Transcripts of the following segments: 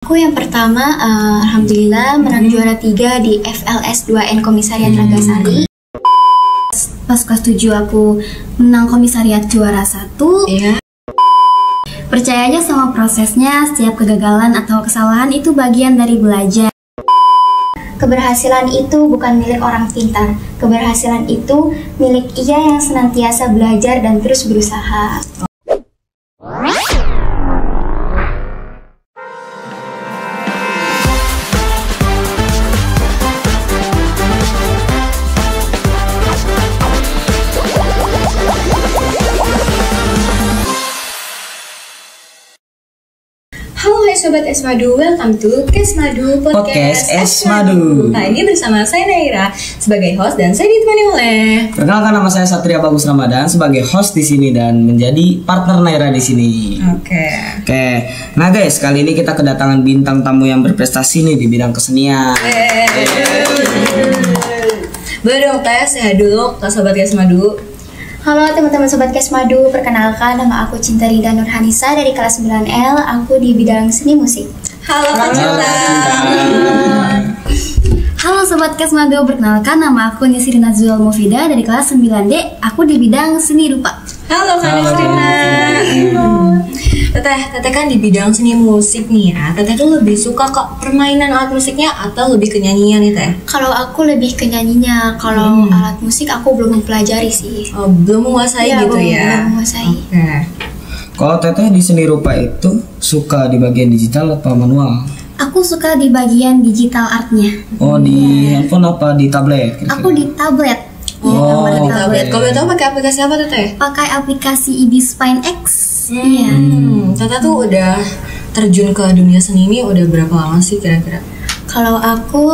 Aku yang pertama, alhamdulillah menang juara 3 di FLS 2N Komisariat Nagasari. Pas kelas 7 aku menang komisariat juara 1. Iya. Percaya aja sama prosesnya, setiap kegagalan atau kesalahan itu bagian dari belajar. Keberhasilan itu bukan milik orang pintar. Keberhasilan itu milik ia yang senantiasa belajar dan terus berusaha. Halo hai Sobat Esmadu, welcome to Kesmadu Podcast Esmadu. Nah ini bersama saya Naira sebagai host dan saya ditemani oleh. Perkenalkan, nama saya Satria Bagus Ramadan sebagai host di sini dan menjadi partner Naira di sini. Oke. Nah guys, kali ini kita kedatangan bintang tamu yang berprestasi nih di bidang kesenian. Boleh dong tanya sehat dulu ke Sobat Kesmadu. Halo teman-teman Sobat Kesmadu, perkenalkan nama aku Cinta Rida Nurhanisa dari kelas 9L, aku di bidang seni musik. Halo Kak Cinta. Halo Sobat Kesmadu, perkenalkan nama aku Nisrina Zul Mufida dari kelas 9D, aku di bidang seni rupa. Halo Kak Nisrina. Teteh kan di bidang seni musik nih ya. Teteh tuh lebih suka ke permainan alat musiknya atau lebih ke nyanyian nih Teh? Kalau aku lebih ke nyanyinya, kalau alat musik aku belum mempelajari sih. Oh, belum menguasai gitu ya? Belum menguasai. Oke. Kalau Teteh di seni rupa itu suka di bagian digital atau manual? Aku suka di bagian digital artnya. Oh, di handphone apa di tablet? Kira-kira? Aku di tablet. Oh, di tablet. Kalau boleh tahu pakai aplikasi apa tuh Teh? Pakai aplikasi IB Spine X. Iya. Teteh tuh udah terjun ke dunia seni ini udah berapa lama sih kira-kira? Kalau aku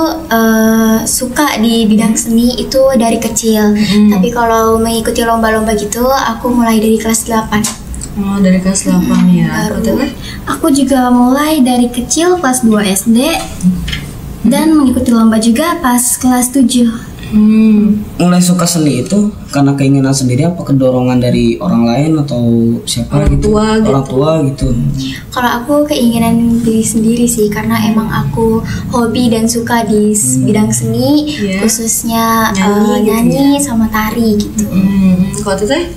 suka di bidang seni itu dari kecil. Tapi kalau mengikuti lomba-lomba gitu, aku mulai dari kelas 8. Oh, dari kelas 8 ya. Baru. Aku juga mulai dari kecil kelas 2 SD dan mengikuti lomba juga pas kelas 7. Mulai suka seni itu karena keinginan sendiri apa kedorongan dari orang lain atau siapa Orang gitu? tua gitu. Orang tua gitu. Kalau aku keinginan diri sendiri sih, karena emang aku hobi dan suka di bidang seni, khususnya nyanyi sama tari gitu. Kalau Teteh?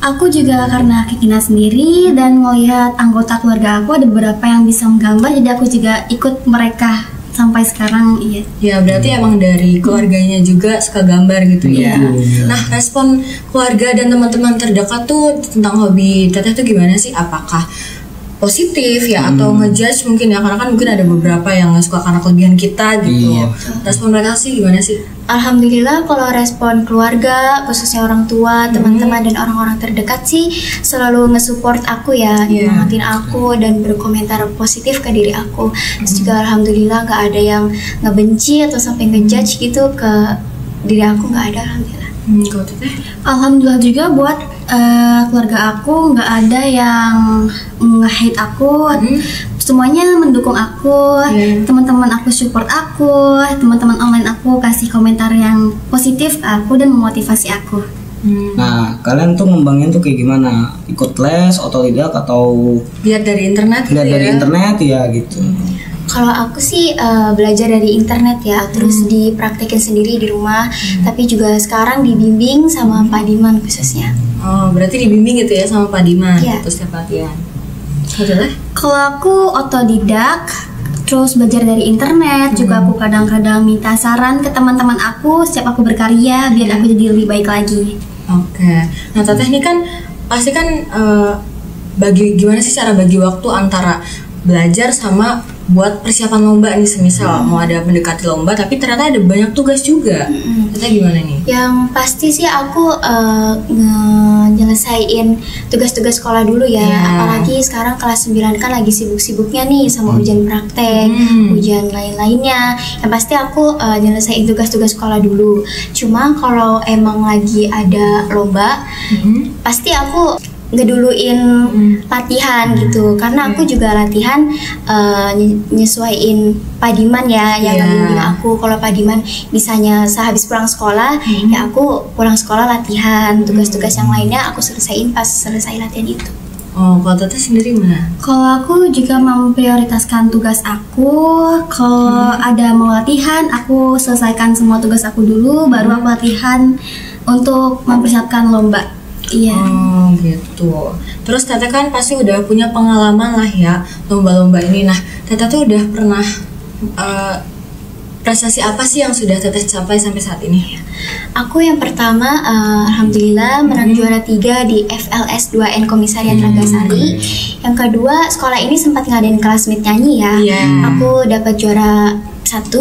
Aku juga karena keinginan sendiri dan melihat anggota keluarga aku ada beberapa yang bisa menggambar, jadi aku juga ikut mereka sampai sekarang. Iya. Ya berarti emang dari keluarganya juga suka gambar gitu ya. Nah, respon keluarga dan teman-teman terdekat tuh tentang hobi Teteh tuh gimana sih? Apakah positif ya atau ngejudge mungkin ya, karena kan mungkin ada beberapa yang nggak suka karena kelebihan kita gitu. Iya. Respon mereka sih gimana sih? Alhamdulillah kalau respon keluarga, khususnya orang tua, teman-teman dan orang-orang terdekat sih selalu nge-support aku ya, nyemangatin aku dan berkomentar positif ke diri aku. Terus juga alhamdulillah nggak ada yang ngebenci atau sampai ngejudge gitu ke diri aku, nggak ada, alhamdulillah. Kalau Teteh? Alhamdulillah juga buat keluarga aku nggak ada yang nge-hate aku. Semuanya mendukung aku, teman-teman aku support aku, teman-teman online aku kasih komentar yang positif ke aku dan memotivasi aku. Nah, kalian tuh ngembangin tuh kayak gimana? Ikut les, otodidak atau Lihat dari internet gitu lihat dari ya? internet ya gitu? Kalau aku sih belajar dari internet ya, terus dipraktekin sendiri di rumah, tapi juga sekarang dibimbing sama Pak Diman khususnya. Oh, berarti dibimbing gitu ya sama Pak Diman gitu setiap latihan. Kalau aku otodidak, terus belajar dari internet, juga aku kadang-kadang minta saran ke teman-teman aku setiap aku berkarya biar aku jadi lebih baik lagi. Oke. Nah, Teteh ini kan pasti kan gimana sih cara bagi waktu antara belajar sama buat persiapan lomba nih, semisal mau ada mendekati lomba tapi ternyata ada banyak tugas juga. Teteh gimana nih? Yang pasti sih aku nyelesain tugas-tugas sekolah dulu ya. Apalagi sekarang kelas 9 kan lagi sibuk-sibuknya nih sama ujian praktek, ujian lain-lainnya. Yang pasti aku nyelesain tugas-tugas sekolah dulu. Cuma kalau emang lagi ada lomba, pasti aku ngeduluin latihan gitu, karena aku juga latihan nyesuaiin Pak Diman ya yang ngebimbing aku. Kalau Pak Diman bisanya sehabis pulang sekolah, ya aku pulang sekolah latihan, tugas-tugas yang lainnya aku selesaiin pas selesai latihan itu. Oh, kalau Teteh sendiri mana? Kalau aku juga memprioritaskan tugas aku. Kalau ada mau latihan, aku selesaikan semua tugas aku dulu, baru aku latihan untuk mempersiapkan lomba. Iya. Oh gitu. Terus Teteh kan pasti udah punya pengalaman lah ya lomba-lomba ini. Nah, Teteh tuh udah pernah prestasi apa sih yang sudah Teteh capai sampai saat ini? Aku yang pertama, alhamdulillah menang juara 3 di FLS 2N Komisariat Ragasari. Yang kedua, sekolah ini sempat ngadain kelas meet nyanyi ya. Aku dapat juara 1.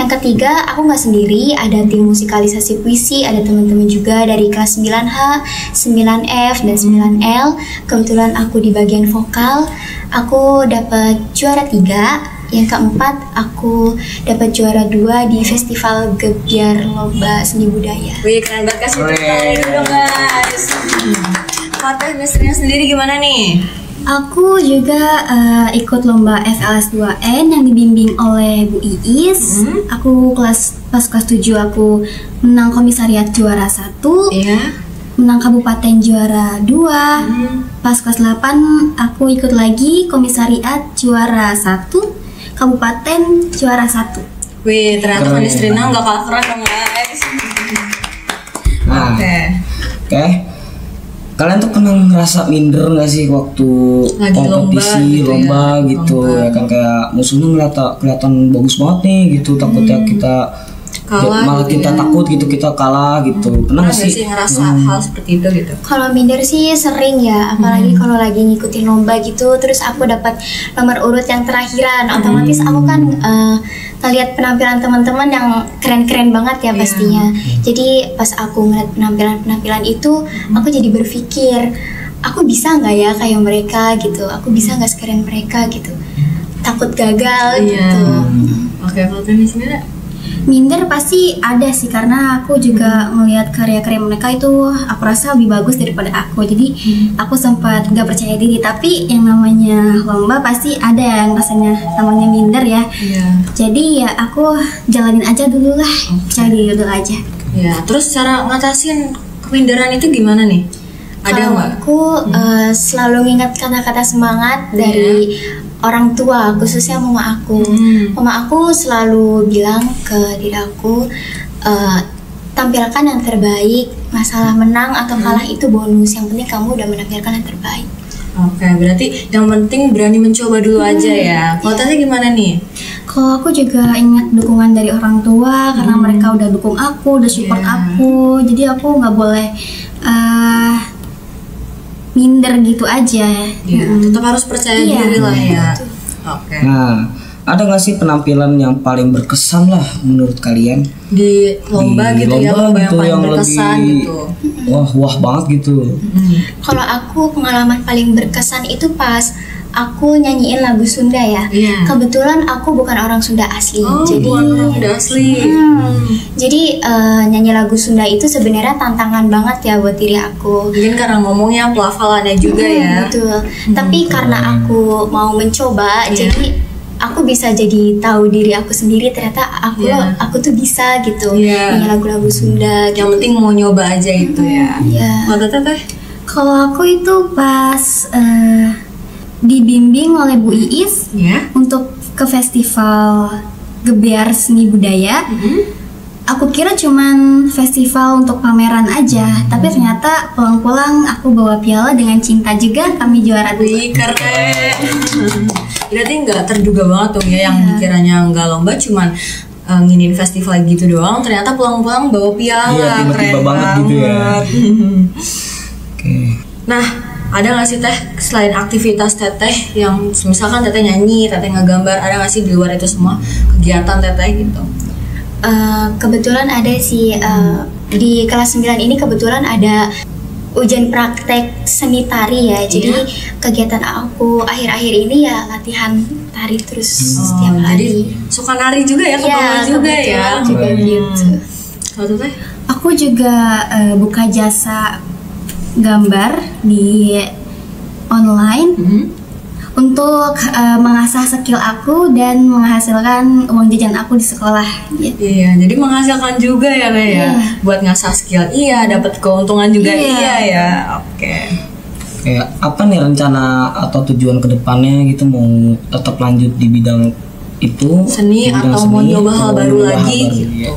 Yang ketiga, aku nggak sendiri, ada tim musikalisasi puisi, ada teman-teman juga dari kelas 9H, 9F, dan 9L. Kebetulan aku di bagian vokal, aku dapat juara 3. Yang keempat, aku dapat juara 2 di Festival Gebyar Lomba Seni Budaya. Wih, keren banget, kasih tepuk tangan dulu guys. Teteh Nesrina sendiri gimana nih? Aku juga ikut lomba FLS 2N yang dibimbing oleh Bu Iis. Aku pas kelas 7 aku menang komisariat juara 1. Menang kabupaten juara 2. Pas kelas 8 aku ikut lagi komisariat juara 1. Kabupaten juara 1. Wih, ternyata Nesrina nggak kalah keren dong guys. Oke. Kalian tuh pernah ngerasa minder nggak sih waktu lagi kompetisi lomba gitu ya kan, kayak musuhnya kelihatan bagus banget nih gitu, takutnya kita kalah, malah gitu kita takut gitu kita kalah gitu. Pernah nggak sih ngerasa hal seperti itu gitu? Kalau minder sih sering ya, apalagi kalau lagi ngikutin lomba gitu, terus aku dapat nomor urut yang terakhiran, otomatis aku kan ngeliat penampilan teman-teman yang keren-keren banget ya pastinya. Jadi pas aku ngeliat penampilan itu, aku jadi berpikir, aku bisa nggak ya kayak mereka gitu, aku bisa nggak sekeren mereka gitu, takut gagal gitu. Oke, kalau Tani sendiri? Minder pasti ada sih, karena aku juga melihat karya-karya mereka itu aku rasa lebih bagus daripada aku. Jadi aku sempat gak percaya diri, tapi yang namanya lomba pasti ada yang rasanya namanya minder ya. Jadi ya aku jalanin aja dulu lah, percaya diri dulu aja. Ya, terus cara ngatasin keminderan itu gimana nih? Ada nggak? Aku selalu ngingat kata-kata semangat dari orang tua, khususnya mama aku. Mama aku selalu bilang ke diri aku, tampilkan yang terbaik, masalah menang atau kalah itu bonus, yang penting kamu udah menampilkan yang terbaik. Oke, berarti yang penting berani mencoba dulu aja ya. Kalau Tante gimana nih? Kalau aku juga ingat dukungan dari orang tua, karena mereka udah dukung aku, udah support aku, jadi aku nggak boleh minder gitu aja. Tetap harus percaya diri lah ya. Oke. Nah, ada nggak sih penampilan yang paling berkesan lah menurut kalian di lomba gitu ya, lomba yang paling berkesan gitu? Wah banget gitu. Kalau aku pengalaman paling berkesan itu pas aku nyanyiin lagu Sunda ya. Kebetulan aku bukan orang Sunda asli. Jadi bukan orang Sunda asli. Jadi nyanyi lagu Sunda itu sebenarnya tantangan banget ya buat diri aku. Mungkin karena ngomongnya pelafalannya juga ya. Betul. Tapi karena aku mau mencoba, jadi aku bisa jadi tahu diri aku sendiri, ternyata aku tuh bisa gitu nyanyi lagu-lagu Sunda. Yang penting mau nyoba aja itu ya. Kalau Teteh? Kalau aku itu pas dibimbing oleh Bu Iis untuk ke festival Gebyar Seni Budaya. Aku kira cuman festival untuk pameran aja, tapi ternyata pulang-pulang aku bawa piala dengan cinta juga, kami juara 2. Wih, keren. Berarti nggak terduga banget tuh ya, yang dikiranya nggak lomba cuman nginin festival gitu doang, ternyata pulang-pulang bawa piala. Tiba-tiba banget gitu ya. Nah, ada nggak sih Teh selain aktivitas Teteh yang misalkan Teteh nyanyi, Teteh ngegambar, ada nggak sih di luar itu semua kegiatan Teteh gitu? Kebetulan ada sih, di kelas 9 ini kebetulan ada ujian praktek seni tari ya. Jadi kegiatan aku akhir-akhir ini ya latihan tari terus setiap hari. Jadi suka nari juga ya, kebawa juga ya. Juga gitu. Kalau Teteh? Aku juga buka jasa gambar di online untuk mengasah skill aku dan menghasilkan uang jajan aku di sekolah. Iya, jadi menghasilkan juga ya Teh ya. Buat ngasah skill dapat keuntungan juga ya. Oke. Kayak apa nih rencana atau tujuan kedepannya gitu, mau tetap lanjut di bidang itu seni atau mau nyoba hal baru lagi gitu?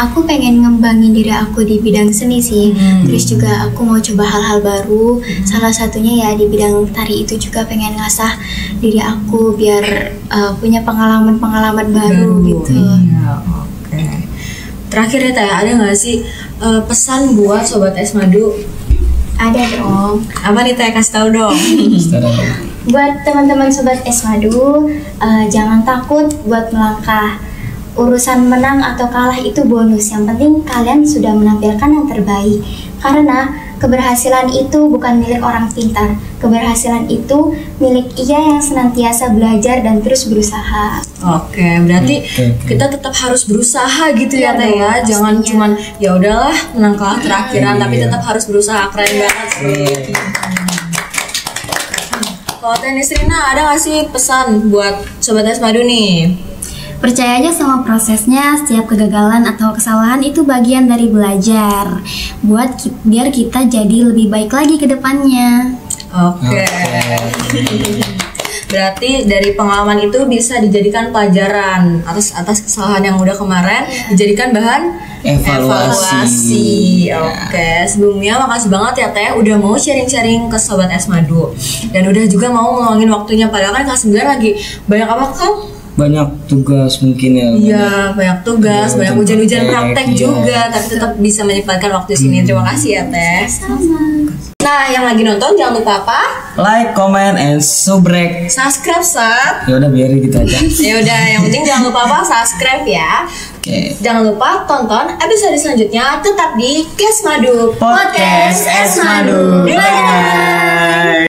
Aku pengen ngembangin diri aku di bidang seni sih. Terus juga aku mau coba hal-hal baru. Salah satunya ya di bidang tari itu juga pengen ngasah diri aku biar punya pengalaman-pengalaman baru gitu. Oke. Terakhir ya Teh, ada nggak sih pesan buat Sobat Es Madu? Ada dong. Apa nih Teh, kasih tahu dong. Buat teman-teman Sobat Es Madu, jangan takut buat melangkah. Urusan menang atau kalah itu bonus. Yang penting kalian sudah menampilkan yang terbaik. Karena keberhasilan itu bukan milik orang pintar. Keberhasilan itu milik ia yang senantiasa belajar dan terus berusaha. Oke, berarti kita tetap harus berusaha gitu ya Teh ya. Jangan cuman ya udahlah menang kalah terakhiran, tapi tetap harus berusaha. Keren banget sih. Kalau Teh Nisrina, ada gak sih pesan buat Sobat Es Madu nih? Percaya aja sama prosesnya, setiap kegagalan atau kesalahan itu bagian dari belajar. Biar kita jadi lebih baik lagi ke depannya. Oke. Berarti dari pengalaman itu bisa dijadikan pelajaran atas kesalahan yang udah kemarin, dijadikan bahan evaluasi. Oke, sebelumnya makasih banget ya Teh udah mau sharing-sharing ke Sobat Es Madu. Dan udah juga mau ngeluangin waktunya, padahal kan kelas 9 lagi banyak apa kan? Banyak tugas mungkin ya. Iya, banyak tugas, banyak ujian-ujian praktek juga, tapi tetap bisa menyempatkan waktu sini. Terima kasih ya Teh. Sama. Nah, yang lagi nonton jangan lupa apa? Like, comment, and subscribe. Subscribe, Sat. Ya udah biarin gitu aja. Ya udah, yang penting jangan lupa apa? Subscribe ya. Oke. Jangan lupa tonton episode selanjutnya tetap di Es Madu Podcast Es Madu. Bye.